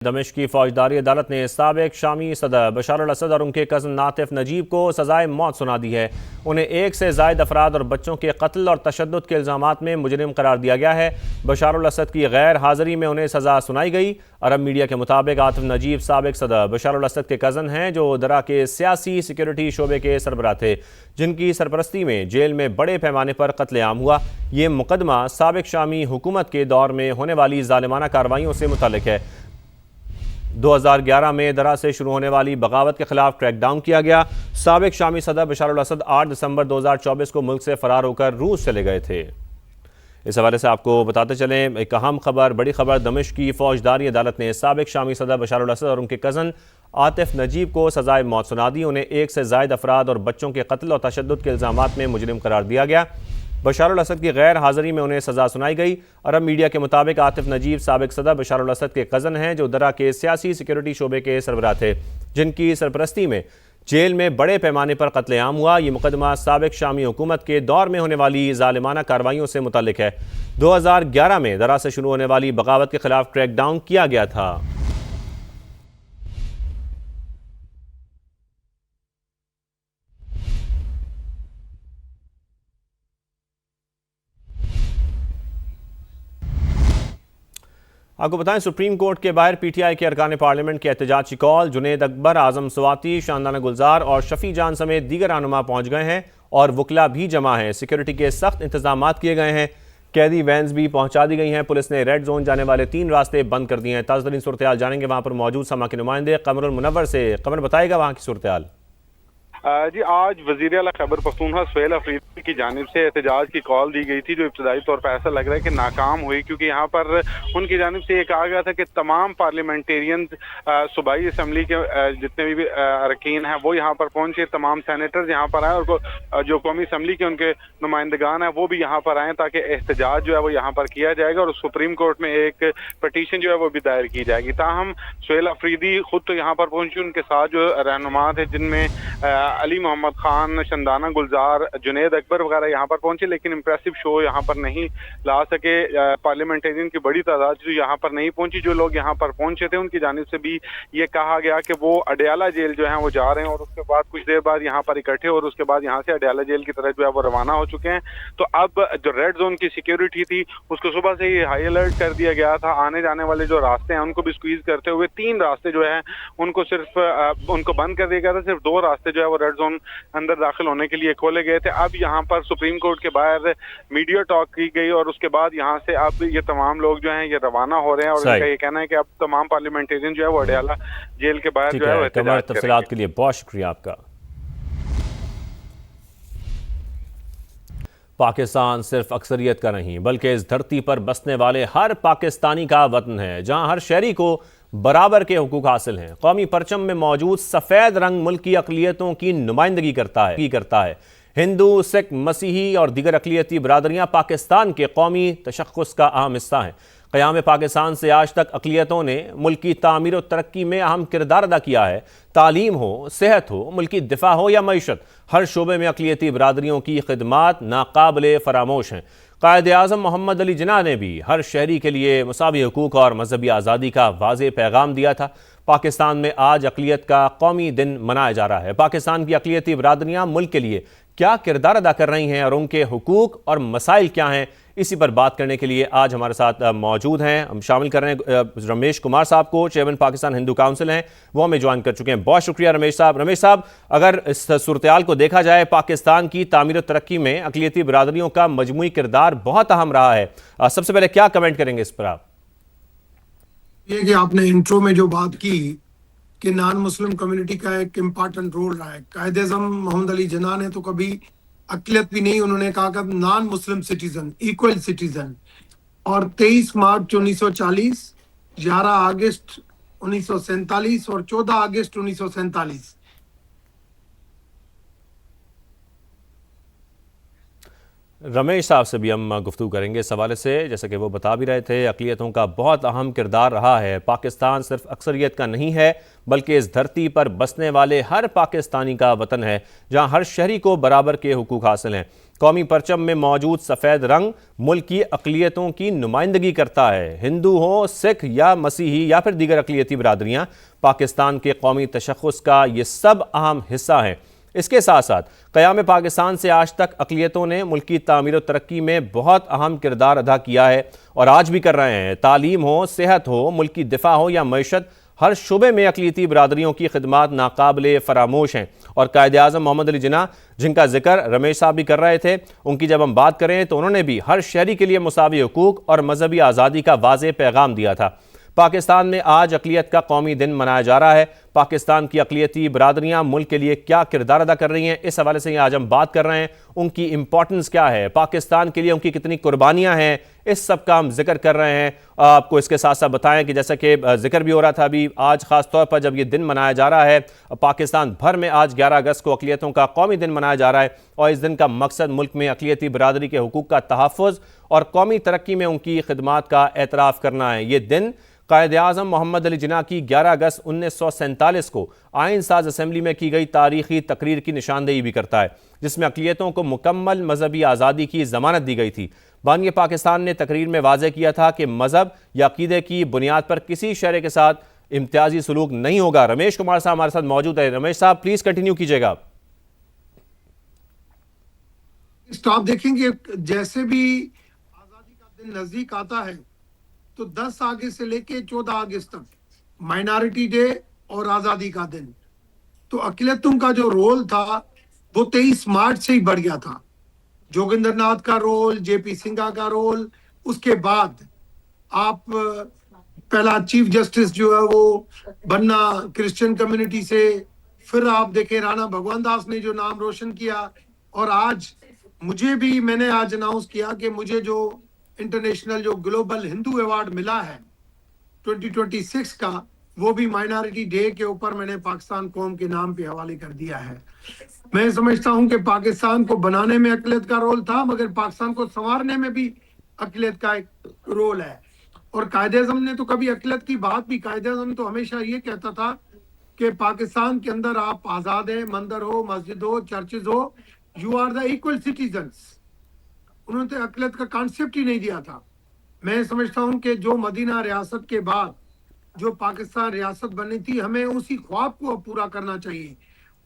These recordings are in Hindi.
दमिश्क की फौजदारी अदालत ने साबिक शामी सदर बशार अल असद और उनके कज़न नातिफ नजीब को सजाए मौत सुना दी है। उन्हें एक से ज़ायद अफराद और बच्चों के कत्ल और तशद्दुद के इल्ज़ामात में मुजरिम करार दिया गया है। बशार अल असद की गैर हाज़िरी में उन्हें सज़ा सुनाई गई। अरब मीडिया के मुताबिक आतिफ नजीब साबिक सदर बशार अल असद के कज़न हैं जो दरा के सियासी सिक्योरिटी शोबे के सरबराह थे, जिनकी सरपरस्ती में जेल में बड़े पैमाने पर कत्लेआम हुआ। ये मुकदमा साबिक शामी हुकूमत के दौर में होने वाली जालिमाना कार्रवाइयों से मुतल्लिक है। 2011 में दरा से शुरू होने वाली बगावत के खिलाफ क्रैकडाउन किया गया। साबिक शामी सदर बशार अल असद 8 दिसंबर 2024 को मुल्क से फरार होकर रूस चले गए थे। इस हवाले से आपको बताते चलें, एक अहम खबर, बड़ी खबर, दमिश्क की फौजदारी अदालत ने साबिक शामी सदर बशार अल असद और उनके कज़न आतिफ नजीब को सजाए मौत सुना दी। उन्हें एक से ज़ायद अफराद और बच्चों के कत्ल और तशद्दुद के इल्ज़ामात में मुजरिम करार दिया गया। बशार अल असद की गैर हाज़िरी में उन्हें सज़ा सुनाई गई। अरब मीडिया के मुताबिक आतिफ नजीब साबिक सदर बशार अल असद के कज़न हैं जो दरा के सियासी सिक्योरिटी शोबे के सरबराह थे, जिनकी सरपरस्ती में जेल में बड़े पैमाने पर कत्लेआम हुआ। ये मुकदमा साबिक शामी हुकूमत के दौर में होने वाली जालिमाना कार्रवाइयों से मुतल्लिक है। 2011 में दरा से शुरू होने वाली बगावत के खिलाफ क्रैकडाउन किया गया था। आपको बताएं, सुप्रीम कोर्ट के बाहर पीटीआई के अरकान पार्लियामेंट के एहतजाज की कॉल। जुनेद अकबर, आजम स्वाति, शानदाना गुलजार और शफी जान समेत दीगर रहनुमा पहुंच गए हैं और वकला भी जमा हैं। सिक्योरिटी के सख्त इंतजाम किए गए हैं। कैदी वैन्स भी पहुंचा दी गई हैं। पुलिस ने रेड जोन जाने वाले 3 रास्ते बंद कर दिए हैं। ताज़ा तरीन सूरत हाल जानेंगे वहां पर मौजूद समा के नुमाइंदे कमरुल मुनव्वर से। कमर बताएगा वहां की सूरत हाल। जी, आज वज़ीर आला खैबर पख्तूनख्वा सुहेल अफरीदी की जानिब से एहतजाज की कॉल दी गई थी, जो इब्तदाई तौर पर ऐसा लग रहा है कि नाकाम हुई, क्योंकि यहाँ पर उनकी जानिब से ये कहा गया था कि तमाम पार्लियामेंटेरियन सूबाई असम्बली के जितने भी अरकान हैं वो यहाँ पर पहुंचे, तमाम सैनेटर्स यहाँ पर आए और जो कौमी असम्बली के उनके नुमाइंदगान हैं वो भी यहाँ पर आए, ताकि एहतजाज जो है वो यहाँ पर किया जाएगा और सुप्रीम कोर्ट में एक पटिशन जो है वो भी दायर की जाएगी। ताहम सुहेल अफरीदी खुद तो यहाँ पर पहुंची, उनके साथ जो रहनुमा थे जिनमें अली मोहम्मद खान, शानदाना गुलजार, जुनेद अकबर वगैरह यहाँ पर पहुंचे, लेकिन इम्प्रेसिव शो यहाँ पर नहीं ला सके। पार्लियामेंटेरियन की बड़ी तादाद जो यहाँ पर नहीं पहुंची। जो लोग यहाँ पर पहुंचे थे उनकी जानिब से भी ये कहा गया कि वो अडयाला जेल जो है वो जा रहे हैं और उसके बाद कुछ देर बाद यहाँ पर इकट्ठे और उसके बाद यहाँ से अडयाला जेल की तरफ जो है वो रवाना हो चुके हैं। तो अब जो रेड जोन की सिक्योरिटी थी उसको सुबह से ही हाई अलर्ट कर दिया गया था। आने जाने वाले जो रास्ते हैं उनको भी स्क्वीज करते हुए 3 रास्ते जो है उनको सिर्फ उनको बंद कर दिया गया था। सिर्फ 2 रास्ते जो है वो रेड जोन अंदर दाखिल होने के लिए खोले गए थे। अब यहाँ पर सुप्रीम कोर्ट के बाहर मीडिया टॉक की गई और उसके बाद यहाँ से अब ये तमाम लोग जो हैं ये रवाना हो रहे हैं और इनका ये कहना है कि अब तमाम पार्लियामेंटेरियन जो है वो अडयाला जेल के बाहर जो है वो एहतजाज करेंगे। तफसीलात के लिए बहुत शुक्रिया आपका। पाकिस्तान सिर्फ अक्सरियत का नहीं बल्कि इस धरती पर बसने वाले हर पाकिस्तानी का वतन है, जहां हर शहरी को बराबर के हुकूक हासिल हैं। कौमी परचम में मौजूद सफ़ेद रंग मुल्क की अक़लियतों की नुमाइंदगी करता है। हिंदू, सिख, मसीही और दीगर अक़लियती बरादरियाँ पाकिस्तान के कौमी तशख़्ख़ुस का अहम हिस्सा हैं। क़याम पाकिस्तान से आज तक अक़लियतों ने मुल्क की तामीर और तरक्की में अहम किरदार अदा किया है। तालीम हो, सेहत हो, मुल्की दिफा हो या मईशत, हर शोबे में अक़लियती बरादरियों की खिदमात नाकाबिले फरामोश हैं। कायद-ए-आज़म मोहम्मद अली जिन्ना ने भी हर शहरी के लिए मुसावी हुकूक और मजहबी आज़ादी का वाज़ेह पैगाम दिया था। पाकिस्तान में आज अक़लियत का कौमी दिन मनाया जा रहा है। पाकिस्तान की अक़लियती बरादरियाँ मुल्क के लिए क्या किरदार अदा कर रही हैं और उनके हुकूक और मसाइल क्या हैं, इसी पर बात करने के लिए आज हमारे साथ मौजूद हैं। हम शामिल कर रहे हैं रमेश कुमार साहब को, चेयरमैन पाकिस्तान हिंदू काउंसिल हैं, वो हमें ज्वाइन कर चुके हैं। बहुत शुक्रिया रमेश साहब, अगर इस सूरत-ए-हाल को देखा जाए, पाकिस्तान की तामीर और तरक्की में अक़लियती बरादरियों का मजमूई किरदार बहुत अहम रहा है। सबसे पहले क्या कमेंट करेंगे इस पर आप? ये कि आपने इंट्रो में जो बात की कि नॉन मुस्लिम कम्युनिटी का एक इम्पॉर्टेंट रोल रहा है। कायद-ए-आज़म मोहम्मद अली जिन्ना ने तो कभी अक़लियत भी नहीं, उन्होंने कहा कि non Muslim citizen, equal citizen. और 23 मार्च 1940, 11 अगस्त 1947 और 14 अगस्त 1947 रमेश साहब से भी हम गुफ्तगू करेंगे इस हवाले से। जैसे कि वो बता भी रहे थे, अक़लियतों का बहुत अहम किरदार रहा है। पाकिस्तान सिर्फ अक्सरियत का नहीं है बल्कि इस धरती पर बसने वाले हर पाकिस्तानी का वतन है, जहाँ हर शहरी को बराबर के हुकूक हासिल हैं। कौमी परचम में मौजूद सफ़ेद रंग मुल्क की अक़लियतों की नुमाइंदगी करता है। हिंदू हो, सिख या मसीही या फिर दीगर अक़लियती बरादरियाँ, पाकिस्तान के कौमी तशख़्ख़ुस का ये सब अहम हिस्सा हैं। इसके साथ साथ क़याम पाकिस्तान से आज तक अक़लियतों ने मुल्क की तामीर और तरक्की में बहुत अहम किरदार अदा किया है और आज भी कर रहे हैं। तालीम हो, सेहत हो, मुल्क की दिफा हो या मईशत, हर शुबे में अक़लियती बरादरियों की खिदमात नाकाबिले फ़रामोश हैं। और कायद-ए-आज़म मोहम्मद अली जिन्ना, जिनका जिक्र रमेश साहब भी कर रहे थे, उनकी जब हम बात करें तो उन्होंने भी हर शहरी के लिए मुसावी हुकूक और मजहबी आज़ादी का वाज़ेह पैगाम दिया था। पाकिस्तान में आज अक़लियत का कौमी दिन मनाया जा रहा है। पाकिस्तान की अक़लियती बरादरियाँ मुल्क के लिए क्या किरदार अदा कर रही हैं, इस हवाले से आज हम बात कर रहे हैं। उनकी इंपॉर्टेंस क्या है, पाकिस्तान के लिए उनकी कितनी कुर्बानियाँ हैं, इस सब का हम जिक्र कर रहे हैं। आपको इसके साथ साथ बताएं कि जैसा कि जिक्र भी हो रहा था अभी, आज ख़ास तौर पर जब ये दिन मनाया जा रहा है, पाकिस्तान भर में आज 11 अगस्त को अक़लियतों का कौमी दिन मनाया जा रहा है और इस दिन का मकसद मुल्क में अक़लियती बरादरी के हुकूक का तहफ़्फ़ुज़ और कौमी तरक्की में उनकी खिदमात का एतराफ़ करना है। ये दिन कायद-ए-आज़म मोहम्मद अली जिन्ना की 11 अगस्त 1947 को आइन साज असम्बली में की गई तारीखी तकरीर की निशानदेही भी करता है, जिसमें अक़लियतों को मुकम्मल मजहबी आज़ादी की ज़मानत दी गई थी। बानी पाकिस्तान ने तकरीर में वाज़ेह किया था कि मजहब या अक़ीदे की बुनियाद पर किसी शहरी के साथ इम्तियाजी सलूक नहीं होगा। रमेश कुमार साहब हमारे साथ मौजूद है। रमेश साहब, प्लीज़ कंटिन्यू कीजिएगा। आप देखेंगे जैसे भी आज़ादी का दिन नज़दीक आता है तो 10 अगस्त से लेके 14 अगस्त तक माइनॉरिटी डे और आज़ादी का दिन, तो अक़लियतों का जो रोल था वो 23 मार्च से ही बढ़ गया था। जोगिंदर नाथ का रोल, जेपी सिंघा का रोल, उसके बाद आप पहला चीफ जस्टिस जो है वो बनना क्रिश्चियन कम्युनिटी से, फिर आप देखें राणा भगवान दास ने जो नाम रोशन किया, और आज मैंने आज अनाउंस किया कि मुझे जो इंटरनेशनल जो ग्लोबल हिंदू अवार्ड मिला है 2026 का, वो भी माइनॉरिटी डे के ऊपर मैंने पाकिस्तान कौम के नाम पे हवाले कर दिया है। मैं समझता हूं कि पाकिस्तान को बनाने में अक़लियत का रोल था, मगर पाकिस्तान को संवारने में भी अक़लियत का एक रोल है। और कायद-ए-आज़म ने तो कभी अक़लियत की बात भी, कायद-ए-आज़म तो हमेशा ये कहता था कि पाकिस्तान के अंदर आप आज़ाद हैं, मंदिर हो, मस्जिद हो, चर्चेज हो, you are the equal citizens. उन्होंने तो अक़लियत का कॉन्सेप्ट ही नहीं दिया था। मैं समझता हूं कि जो मदीना रियासत के बाद जो पाकिस्तान रियासत बनी थी, हमें उसी ख्वाब को पूरा करना चाहिए,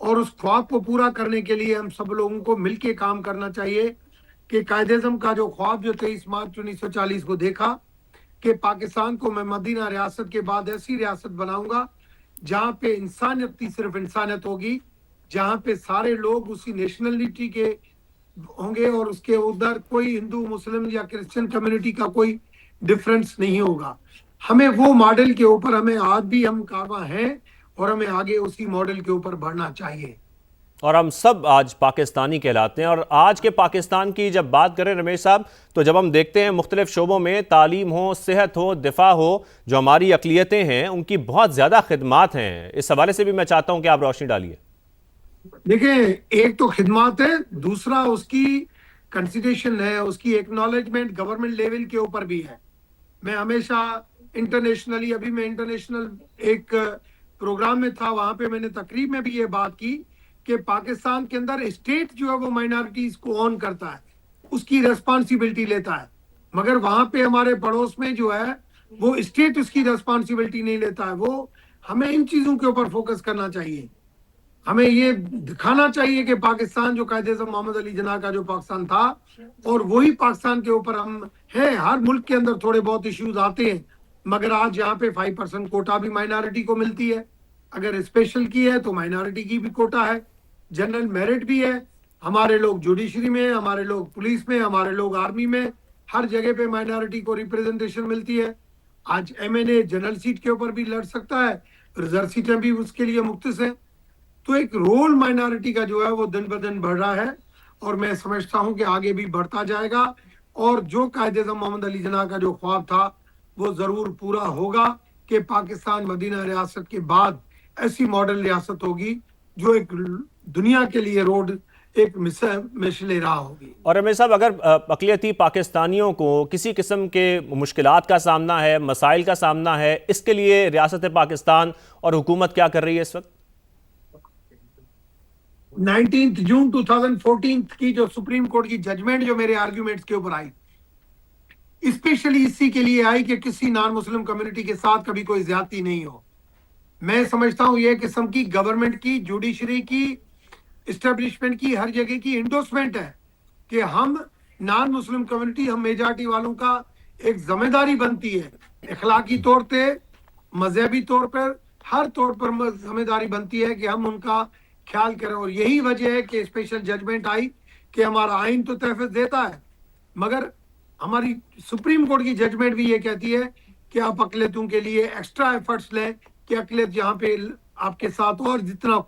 और उस ख्वाब को पूरा करने के लिए हम सब लोगों को मिलकर काम करना चाहिए। कि कायद-ए-आज़म का जो ख्वाब जो 23 मार्च 1940 को देखा कि पाकिस्तान को मैं मदीना रियासत के बाद ऐसी रियासत बनाऊंगा जहां पे इंसानियत की सिर्फ इंसानियत होगी, जहां पे सारे लोग उसी नेशनलिटी के होंगे और उसके उधर कोई हिंदू, मुस्लिम या क्रिश्चियन कम्युनिटी का कोई डिफरेंस नहीं होगा। हमें वो मॉडल के ऊपर हमें आज भी हम कारवां हैं और हमें आगे उसी मॉडल के ऊपर बढ़ना चाहिए। और हम सब आज पाकिस्तानी कहलाते हैं। और आज के पाकिस्तान की जब बात करें रमेश साहब, तो जब हम देखते हैं मुख्तलिफ शोबों में, तालीम हो, सेहत हो, दिफा हो, जो हमारी अक़लियतें हैं उनकी बहुत ज़्यादा खिदमात हैं। इस हवाले से भी मैं चाहता हूँ कि आप रोशनी डालिए। देखिए, एक तो खिदमात है, दूसरा उसकी कंसिडरेशन है, उसकी एक्नॉलेजमेंट गवर्नमेंट लेवल के ऊपर भी है। मैं हमेशा इंटरनेशनली, अभी मैं इंटरनेशनल एक प्रोग्राम में था, वहां पे मैंने तकरीब में भी ये बात की कि पाकिस्तान के अंदर स्टेट जो है वो माइनॉरिटीज को ऑन करता है, उसकी रेस्पॉन्सिबिलिटी लेता है, मगर वहां पे हमारे पड़ोस में जो है वो स्टेट उसकी रेस्पॉन्सिबिलिटी नहीं लेता है। वो हमें इन चीजों के ऊपर फोकस करना चाहिए। हमें ये दिखाना चाहिए कि पाकिस्तान जो कायद-ए-आज़म मोहम्मद अली जिन्ना का जो पाकिस्तान था, और वही पाकिस्तान के ऊपर हम हैं। हर मुल्क के अंदर थोड़े बहुत इश्यूज आते हैं, मगर आज यहाँ पे 5% कोटा भी माइनॉरिटी को मिलती है। अगर स्पेशल की है तो माइनॉरिटी की भी कोटा है, जनरल मेरिट भी है। हमारे लोग जुडिशरी में, हमारे लोग पुलिस में, हमारे लोग आर्मी में, हर जगह पे माइनॉरिटी को रिप्रेजेंटेशन मिलती है। आज MNA जनरल सीट के ऊपर भी लड़ सकता है, रिजर्व सीटें भी उसके लिए मुख्तस है। तो एक रोल माइनॉरिटी का जो है वो दिन ब दिन बढ़ रहा है, और मैं समझता हूं कि आगे भी बढ़ता जाएगा। और जो कायद-ए-आज़म मोहम्मद अली जिन्ना का जो ख्वाब था वो जरूर पूरा होगा कि पाकिस्तान मदीना रियासत के बाद ऐसी मॉडल रियासत होगी जो एक दुनिया के लिए रोड एक मिसल रहा होगी। और रमेश साहब, अगर अक़लियती पाकिस्तानियों को किसी किस्म के मुश्किलात का सामना है, मसाइल का सामना है, इसके लिए रियासत पाकिस्तान और हुकूमत क्या कर रही है इस वक्त? 19 जून 2014 की जो सुप्रीम कोर्ट की जजमेंट जो मेरे आर्ग्यूमेंट्स के ऊपर आई, स्पेशली इसी के लिए आई कि किसी नॉन मुस्लिम कम्युनिटी के साथ कभी कोई ज्यादती नहीं हो। मैं समझता हूं ये किस्म की गवर्नमेंट की, जुडिशरी की, इस्टेब्लिशमेंट की, हर जगह की इंडोर्समेंट है कि हम नॉन मुस्लिम कम्युनिटी, हम मेजॉरिटी वालों का एक जिम्मेदारी बनती है, इखलाकी तौर पे, मजहबी तौर पर, हर तौर पर जिम्मेदारी बनती है कि हम उनका ख्याल करें। और यही वजह है कि स्पेशल जजमेंट आई कि हमारा आइन तो तहफ़्फ़ुज़ देता है, मगर हमारी सुप्रीम कोर्ट की जजमेंट भी ये कहती है कि आप अक़लियतों के लिए एक्स्ट्रा एफर्ट्स लें कि अक़लियत यहाँ पे आपके साथ और जितना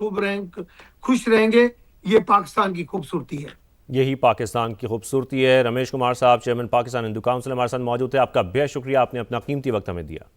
खुश रहेंगे, ये पाकिस्तान की खूबसूरती है। यही पाकिस्तान की खूबसूरती है। रमेश कुमार साहब, चेयरमैन पाकिस्तान हिंदू काउंसिल, हमारे साथ मौजूद थे। आपका बेहद शुक्रिया, आपने अपना कीमती वक्त हमें दिया।